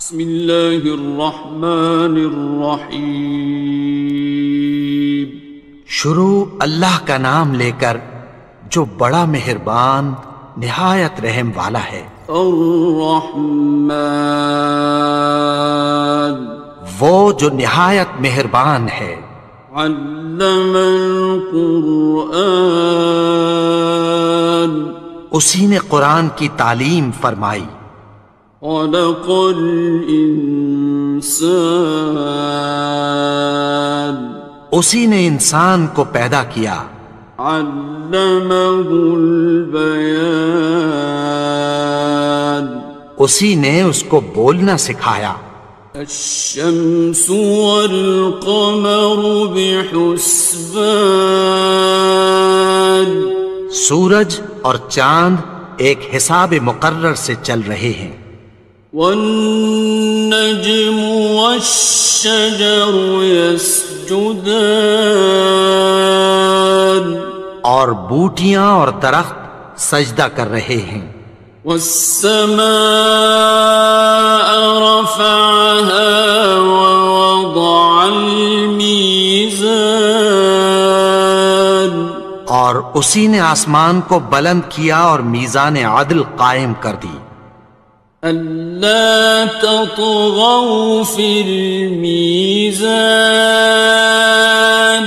بسم اللہ الرحمن الرحیم۔ شروع اللہ کا نام لے کر جو بڑا مہربان نہایت رحم والا ہے۔ الرحمن، وہ جو نہایت مہربان ہے۔ علم القرآن، اسی نے قرآن کی تعلیم فرمائی۔ خلق الانسان، اسی نے انسان کو پیدا کیا۔ علمہ البیان، اسی نے اس کو بولنا سکھایا۔ الشمس والقمر بحسبان، سورج اور چاند ایک حساب مقرر سے چل رہے ہیں۔ والنجم والشجر يسجدان، اور بوٹیاں اور درخت سجدہ کر رہے ہیں۔ والسماء رفعها ووضع الميزان، اور اسی نے آسمان کو بلند کیا اور میزان عدل قائم کر دی۔ ألا تطغوا في الميزان،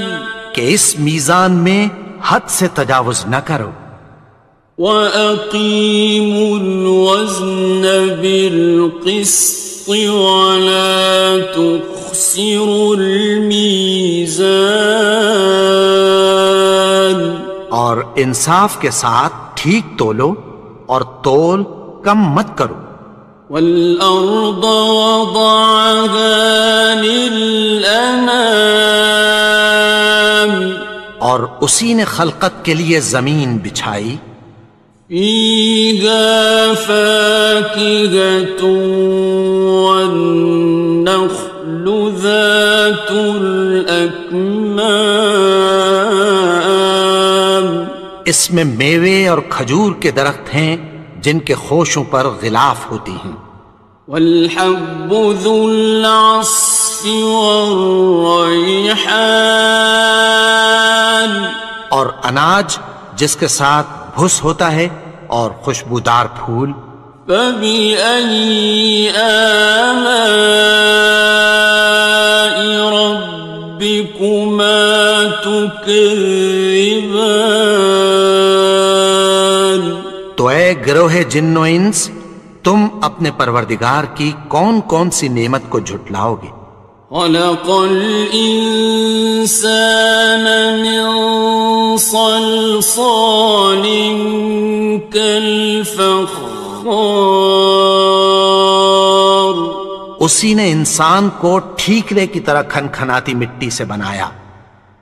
کہ اس میزان میں حد سے تجاوز نہ کرو۔ وَأَقِيمُوا الْوَزْنَ بِالْقِسْطِ وَلَا تُخْسِرُوا الْمِيزَانَ، اور انصاف کے ساتھ ٹھیک تولو اور تول کم مت کرو۔ وَالْأَرْضَ وَضَعَهَا لِلْأَنَامِ، اور اسی نے خلقت کے لیے زمین بچھائی۔ فِيهَا فَاكِهَةٌ وَالنَّخْلُ ذَاتُ الْأَكْمَامِ، اس میں میوے اور کھجور کے درخت ہیں جن کے خوشوں پر غلاف ہوتی ہیں۔ وَالْحَبُّ ذُو الْعَصْفِ وَالرَّيْحَانِ، اور اناج جس کے ساتھ بھس ہوتا ہے اور خوشبودار پھول۔ فَبِأَيِّ آلَاءِ رَبِّكُمَا تُكَذِّبَانِ، تو اے گروہ جن و انس، تم اپنے پروردگار کی کون کون سی نعمت کو جھٹلاؤ گے؟ خَلَقَ الْإِنسَانَ مِنْ صَلْصَالٍ كَالْفَخَّارِ، اسی نے انسان کو ٹھیکرے کی طرح کھنکھناتی مٹی سے بنایا۔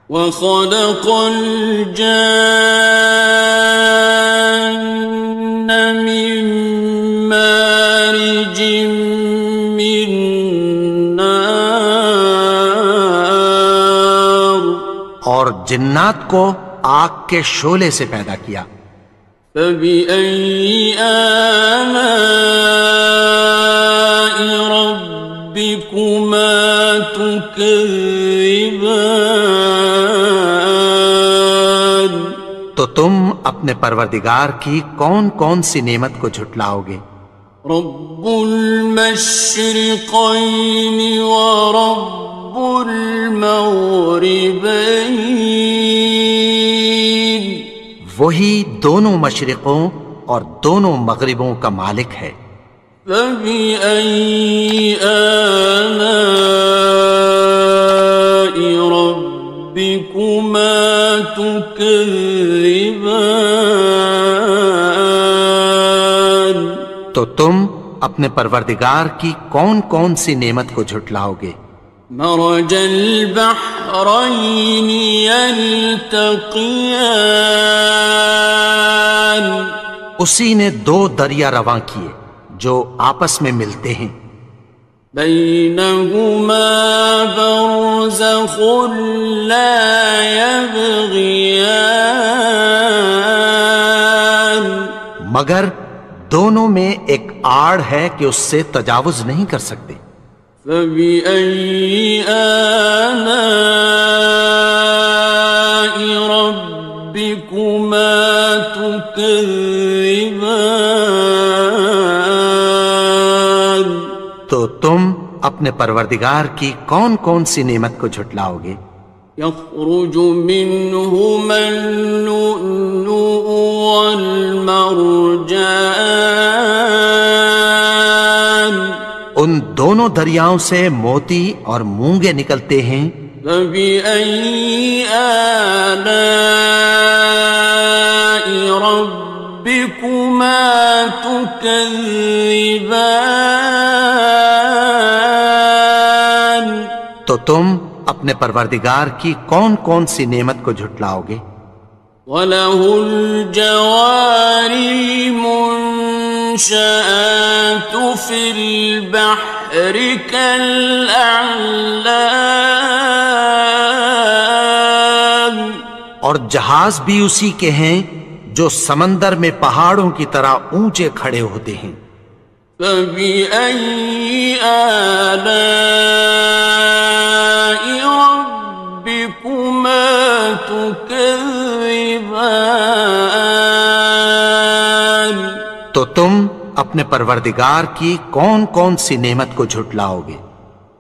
وَخَلَقَ الْجَانَّ مِن مَّارِجٍ مِّن نَّارٍ، اور جنات کو آگ کے شعلے سے پیدا کیا۔ فَبِأَيِّ آلَاءِ رَبِّكُمَا تُكَذِّبَانِ، تو تم اپنے پروردگار کی کون کون سی نعمت کو جھٹلاؤ گے؟ رب المشرقین ورب المغربین، وہی دونوں مشرقوں اور دونوں مغربوں کا مالک ہے۔ فَبِأَيِّ آلَاءِ رَبِّكُمَا تُكَذِّبَانِ، تو تم اپنے پروردگار کی کون کون سی نعمت کو جھٹلاؤ گے؟ مرج البحرین یلتقیان، اسی نے دو دریا رواں کیے جو آپس میں ملتے ہیں۔ بینہما برزخ لا یبغیان، مگر دونوں میں ایک آڑ ہے کہ اس سے تجاوز نہیں کر سکتے۔ فبأي آلاء ربكما تكذبان؟ تو تم اپنے پروردگار کی کون کون سی نعمت کو جھٹلاؤ گے؟ يخرج منهما اللؤلؤ والمرجان، ان دونوں دریاؤں سے موتی اور مونگے نکلتے ہیں۔ فبأي آلاء ربكما تكذبان؟ تو تم اپنے پروردگار کی کون کون سی نعمت کو جھٹلاؤ گے؟ وَلَهُ الْجَوَارِ الْمُنشَآتُ فِي الْبَحْرِ كَالْأَعْلَامِ، اور جہاز بھی اسی کے ہیں جو سمندر میں پہاڑوں کی طرح اونچے کھڑے ہوتے ہیں۔ فَبِأَيِّ آلَاءِ رَبِّكُمَا تُكَذِّبَانِ؟ تو تم اپنے پروردگار کی کون کون سی نعمت کو جھٹلاؤ گے؟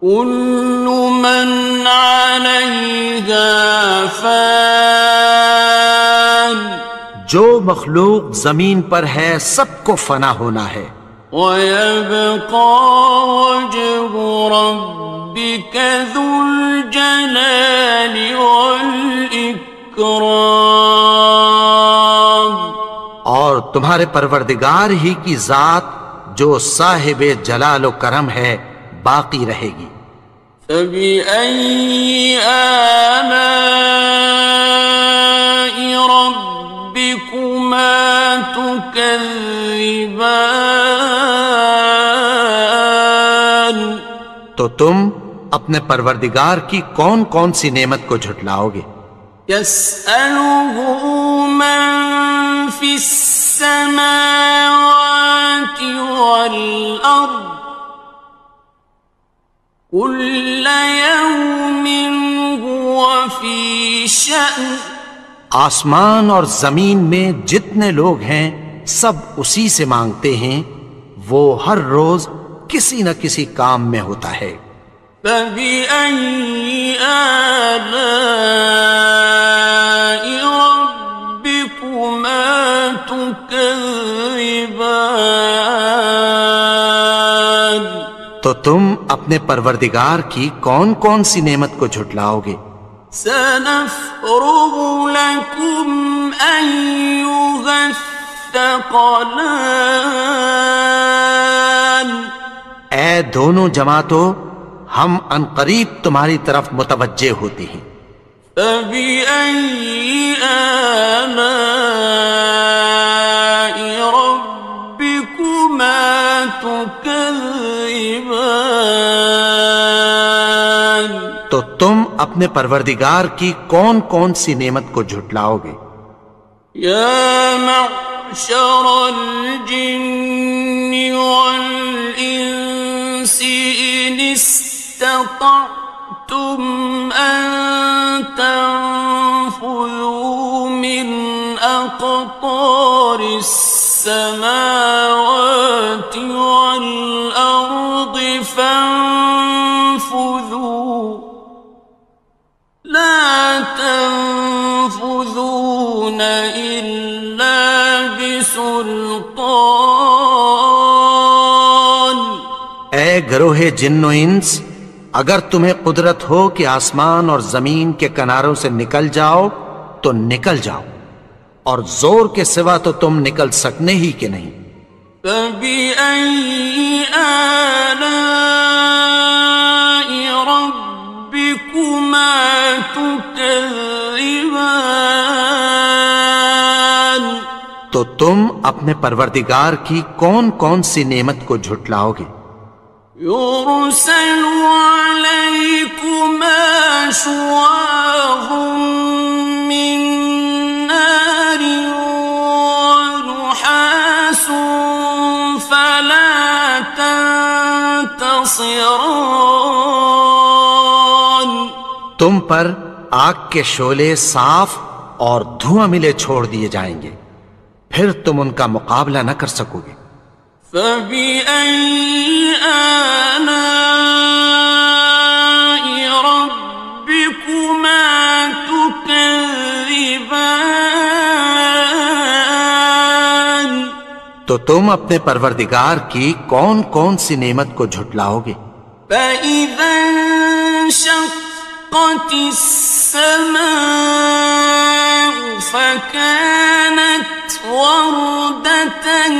كُلُّ مَنْ عَلَيْهَا فَانٍ، جو مخلوق زمین پر ہے سب کو فنا ہونا ہے۔ وَيَبْقَى وَجْهُ رَبِّكَ ذُو الْجَلَالِ وَالْإِكْرَامِ، اور تمہارے پروردگار ہی کی ذات جو صاحب جلال و کرم ہے باقی رہے گی۔ فَبِأَيِّ آلَاءِ رَبِّكُمَا تُكَذِّبَانِ؟ تو تم اپنے پروردگار کی کون کون سی نعمت کو جھٹلاؤ گے؟ يَسْأَلُهُ مَن فِي السَّمَاوَاتِ وَالْأَرْضِ كُلَّ يَوْمٍ هُوَ فِي شَأْنٍ، آسمان اور زمین میں جتنے لوگ ہیں سب اسی سے مانگتے ہیں، وہ ہر روز کسی نہ کسی کام میں ہوتا ہے۔ فَبِأَيِّ آلَاءِ رَبِّكُمَا تُكَذِّبَانِ؟ تو تم اپنے پروردگار کی کون کون سی نعمت کو جھٹلاؤ گے؟ سَنَفْرُغُ لَكُمْ أَيُّهَ الثَّقَلَانِ، اے دونوں جماعتوں، ہم عنقریب تمہاری طرف متوجہ ہوتے ہیں۔ فَبِأَيِّ آلَاءِ رَبِّكُمَا تُكَذِّبَانِ؟ تو تم اپنے پروردگار کی کون کون سی نعمت کو جھٹلاؤ گے؟ يَا مَعْشَرَ الْجِنِّ وَالْإِنسِ إِنِ اسْتَطَعْتُمْ أَن تَنفُذُوا مِنْ أَقْطَارِ السَّمَاوَاتِ وَالْأَرْضِ فَانفُذُوا لَا تَنفُذُونَ إِلَّا بِسُلْطَانٍ۔ اے گروہ جن و انس، اگر تمہیں قدرت ہو کہ آسمان اور زمین کے کناروں سے نکل جاؤ تو نکل جاؤ، اور زور کے سوا تو تم نکل سکنے ہی کہ نہیں۔ فَبِأَيِّ آلَاءِ رَبِّكُمَا تُكَذِّبَانِ؟ تو تم اپنے پروردگار کی کون کون سی نعمت کو جھٹلاؤ گے؟ يُرْسَلُ عَلَيْكُمَا شُوَاظٌ مِّن نَّارٍ وَنُحَاسٌ فَلَا ناصران. تم پر آگ کے شعلے صاف اور دھواں ملے چھوڑ دیے جائیں گے، پھر تم ان کا مقابلہ نہ کر سکو گے۔ فَبِأَيِّ آلَاءِ رَبِّكُمَا تُكَذِّبَانِ. تو تم اپنے پروردگار کی کون کون سی نعمت کو جھٹلاؤ گے؟ فَإِذَا انشَقَّتِ السَّمَاءُ فَكَانَتْ وَرْدَةً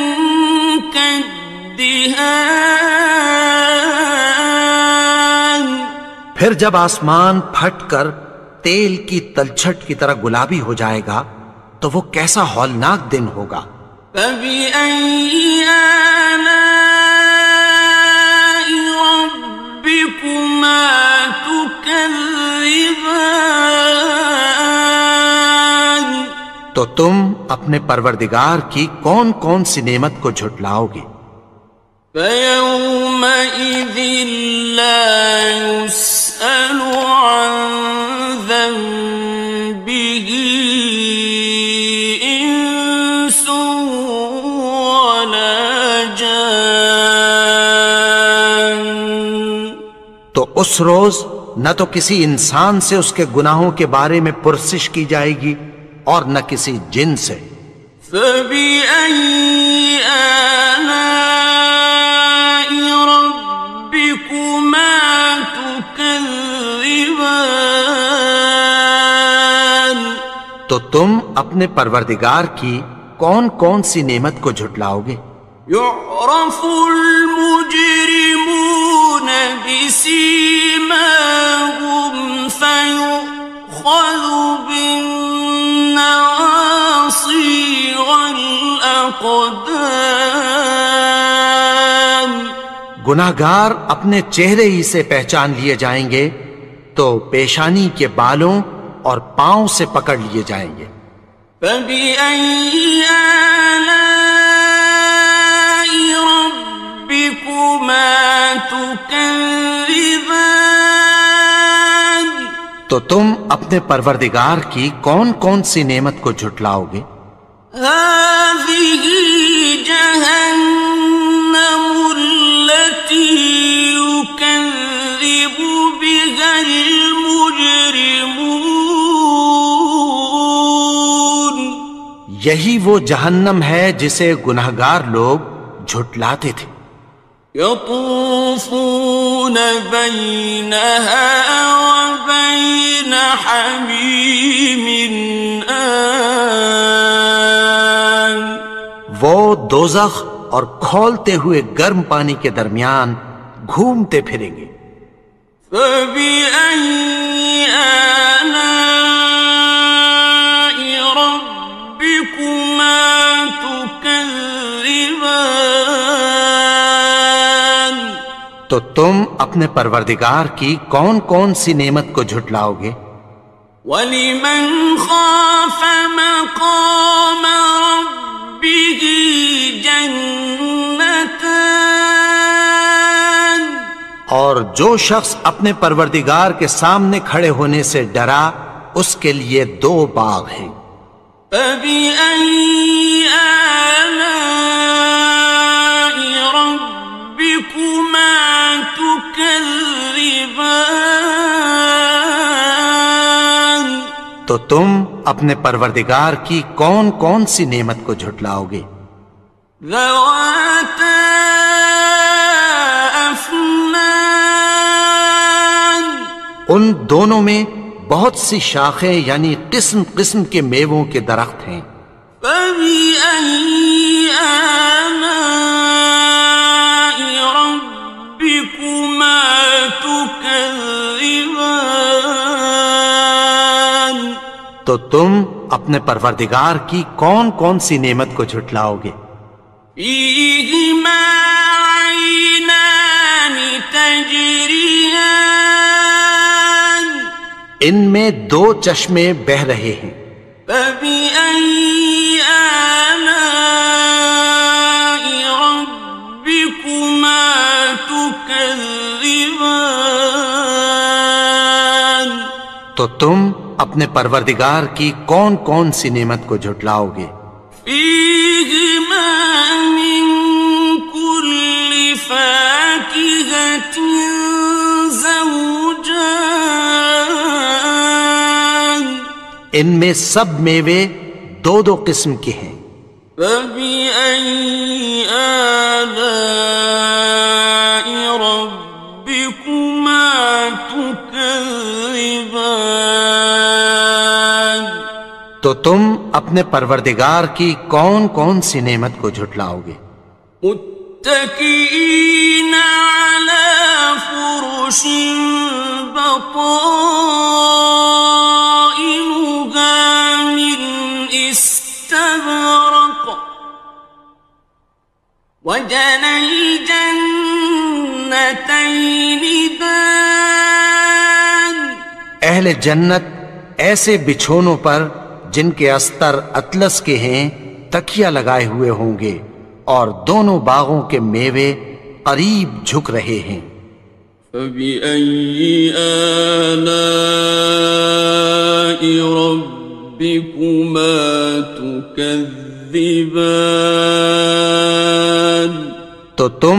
كَالدِّهَانِ. پھر جب آسمان پھٹ کر تیل کی تلچھٹ کی طرح گلابی ہو جائے گا تو وہ کیسا ہولناک دن ہوگا۔ فَبِأَيِّ آلَاءِ رَبِّكُمَا تُكَذِّبَانِ. تو تم اپنے پروردگار کی کون کون سی نعمت کو جھٹلاؤ گے؟ فَيَوْمَئِذٍ لَا يُسْأَلُ عَنْ ذَنبِهِ إِنسٌ وَلَا جَانٌ. تو اس روز نہ تو کسی انسان سے اس کے گناہوں کے بارے میں پرسش کی جائے گی اور نہ کسی جن سے۔ فَبِأَيِّ آلَاءِ رَبِّكُمَا تُكَذِّبَانِ. تو تم اپنے پروردگار کی کون کون سی نعمت کو جھٹلاؤ گے؟ يُعْرَفُ الْمُجْرِمُونَ بِسِيمَاهُمْ فَيُؤْخَذُ بِالنَّوَاصِي وَالْأَقْدَامِ. گناہگار اپنے چہرے ہی سے پہچان لیے جائیں گے تو پیشانی کے بالوں اور پاؤں سے پکڑ لیے جائیں گے۔ فَبِأَيِّ آلَاءِ رَبِّكُمَا تُكَذِّبَانِ. تو تم اپنے پروردگار کی کون کون سی نعمت کو جھٹلاؤ گے؟ هَٰذِهِ جَهَنَّمُ الَّتِي يُكَذِّبُ بِهَا الْمُجْرِمُونَ. یہی وہ جہنم ہے جسے گناہگار لوگ جھٹلاتے تھے۔ يَطُوفُونَ بَيْنَهَا وَبَيْنَ حَمِيمٍ آنٍ. وہ دوزخ اور کھولتے ہوئے گرم پانی کے درمیان گھومتے پھریں گے۔ فَبِأَيِّ آلَاءِ رَبِّكُمَا تُكَذِّبَانِ. تو تم اپنے پروردگار کی کون کون سی نعمت کو جھٹلاؤ گے؟ وَلِمَنْ خَافَ مَقَامَ رَبِّهِ جَنَّتَانِ. اور جو شخص اپنے پروردگار کے سامنے کھڑے ہونے سے ڈرا اس کے لیے دو باغ ہیں۔ فَبِأَيِّ آلَاءِ رَبِّكُمَا تُكَذِّبَانِ. تو تم اپنے پروردگار کی کون کون سی نعمت کو جھٹلاؤ گے؟ ذَوَاتَا أَفْنَانٍ. ان دونوں میں بہت سی شاخیں یعنی قسم قسم کے میووں کے درخت ہیں۔ فَبِأَيِّ آلَاءِ رَبِّكُمَا تُكَذِّبَانِ. تو تم اپنے پروردگار کی کون کون سی نعمت کو جھٹلاؤ گے؟ فِيهِمَا عَيْنَانِ تَجْرِيَانِ. ان میں دو چشمے بہہ رہے ہیں۔ فَبِأَيِّ آلَاءِ رَبِّكُمَا تُكَذِّبَانِ. تو تم اپنے پروردگار کی کون کون سی نعمت کو جھٹلاؤ گے؟ فیہما من کل فاکہۃ زوجان، ان میں سب میوے دو دو قسم کے ہیں۔ فبأي آلاء ربكما تكذبان، تو تم اپنے پروردگار کی کون کون سی نعمت کو جھٹلاؤ گے؟ متكئين على فرش بطائنها من استبرق، وجنى الجنتين دان، اہل جنت ایسے بچھونوں پر جن کے استر اطلس کے ہیں تکیہ لگائے ہوئے ہوں گے، اور دونوں باغوں کے میوے قریب جھک رہے ہیں۔ فبأي آلاء ربكما تكذبان، تو تم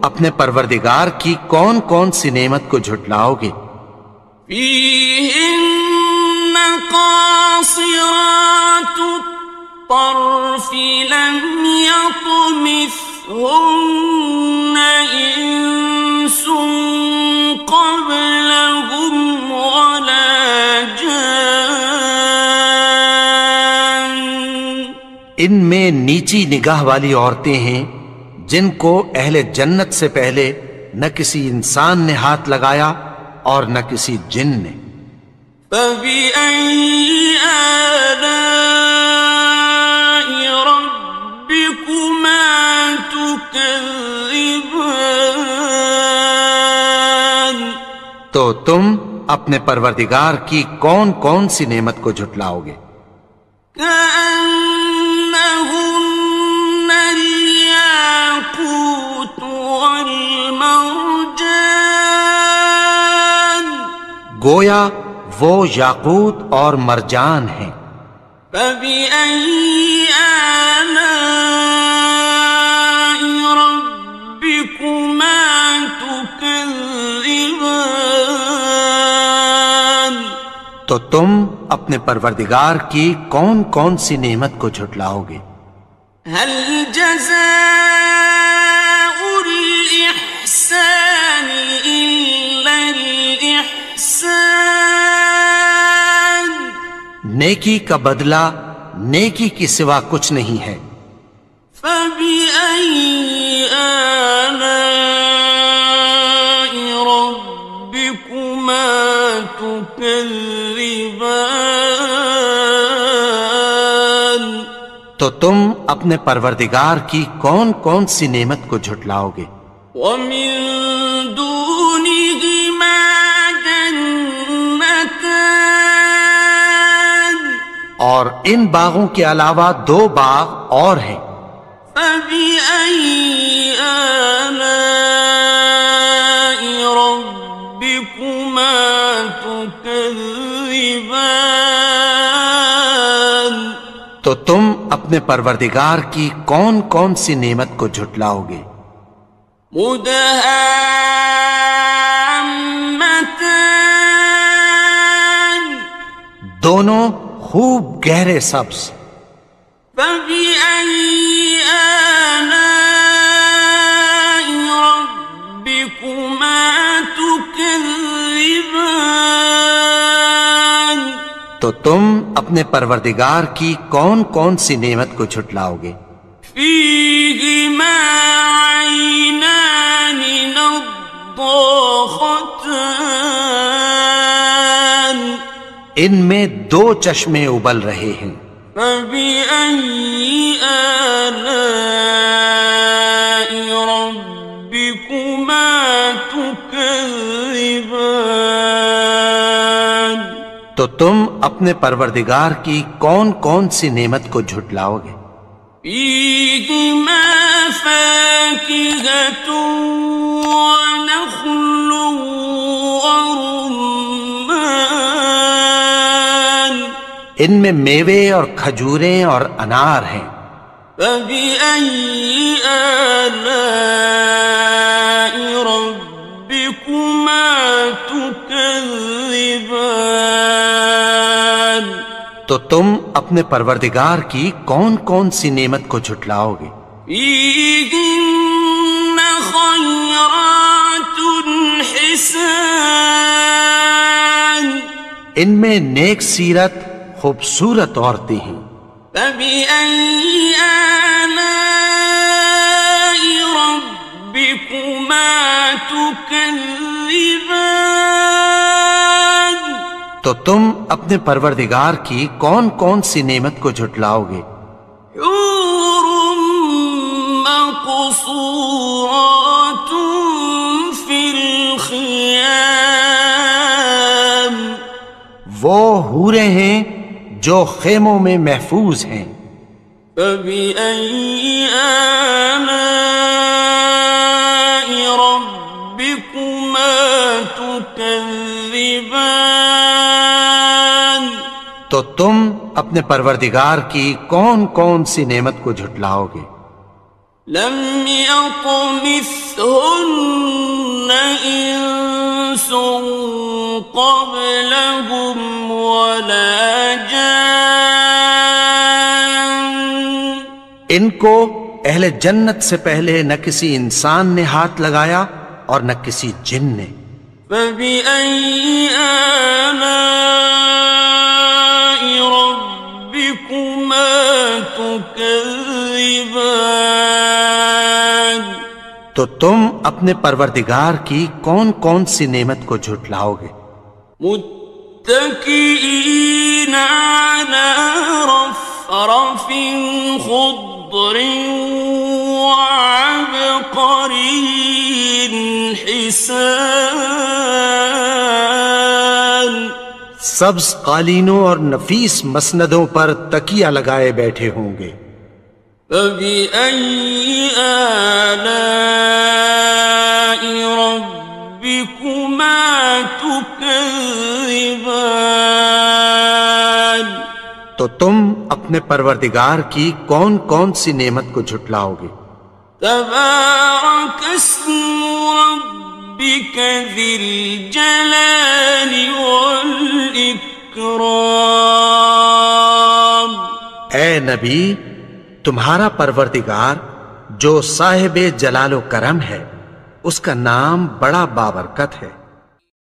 اپنے پروردگار کی کون کون سی نعمت کو جھٹلاؤ گے؟ فيهن قاصرات الطرف لم يطمثهن إنس قبلهم ولا جان، ان میں نیچی نگاہ والی عورتیں ہیں جن کو اہل جنت سے پہلے نہ کسی انسان نے ہاتھ لگایا اور نہ کسی جن نے۔ فبأي آلاء ربكما تكذبان، تو تم اپنے پروردگار کی کون کون سی نعمت کو جھٹلاؤ گے؟ كأنهن الياقوت والمرجان، گویا وہ یاقوت اور مرجان ہیں۔ فبأي آلاء ربكما تكذبان، تو تم اپنے پروردگار کی کون کون سی نعمت کو جھٹلاؤ گے؟ هل جزاء الإحسان إلا الإحسان، نیکی کا بدلہ نیکی کی سوا کچھ نہیں ہے۔ فبأي آلاء ربكما تكذبان، تو تم اپنے پروردگار کی کون کون سی نعمت کو جھٹلاؤ گے؟ ومن دونهما جنتان، اور ان باغوں کے علاوہ دو باغ اور ہیں۔ فبأي آلاء ربكما تكذبان، تو تم اپنے پروردگار کی کون کون سی نعمت کو جھٹلاؤ گے؟ مدهامتان، دونوں خوب گہرے سبز۔ فبأي آلاء ربكما تكذبان، تو تم اپنے پروردگار کی کون کون سی نعمت کو جھٹلاؤ گے؟ فيهما عينان نضاختان، ان میں دو چشمے ابل رہے ہیں۔ فبأي آلاء ربكما تكذبان، تو تم اپنے پروردگار کی کون کون سی نعمت کو جھٹلاؤ گے؟ فيهما فاكهة ونخل ورمان، ان میں میوے اور کھجوریں اور انار ہیں۔ فبأي آلاء ربكما تكذبان؟ تو تم اپنے پروردگار کی کون کون سی نعمت کو جھٹلاؤ گے؟ فيهن خيرات حسان، ان میں نیک سیرت خوبصورت عورتیں ہیں۔ فبأي آلاء ربكما تكذبان؟ تو تم اپنے پروردگار کی کون کون سی نعمت کو جھٹلاؤ گے؟ حور مقصورات في الخيام، وہ حوریں ہیں جو خیموں میں محفوظ ہیں۔ فبأي آلاء ربكما تكذبان؟ تو تم اپنے پروردگار کی کون کون سی نعمت کو جھٹلاؤ گے؟ لم يطمثهن إنس قبلهم ولا جان، ان کو اہل جنت سے پہلے نہ کسی انسان نے ہاتھ لگایا اور نہ کسی جن نے۔ فبأي آلاء ربكما تكذبان؟ تو تم اپنے پروردگار کی کون کون سی نعمت کو جھٹلاؤ گے؟ متكئين على رفرف خضر وعبقري حسان، سبز قالینوں اور نفیس مسندوں پر تکیہ لگائے بیٹھے ہوں گے۔ فبأي آلاء ربكما تكذبان؟ تو تم اپنے پروردگار کی کون کون سی نعمت کو جھٹلاؤ گے؟ تبارك اسم ربك ذي الجلال والإكرام۔ اے نبی، تمہارا پروردگار جو صاحب جلال و کرم ہے، اس کا نام بڑا بابرکت ہے۔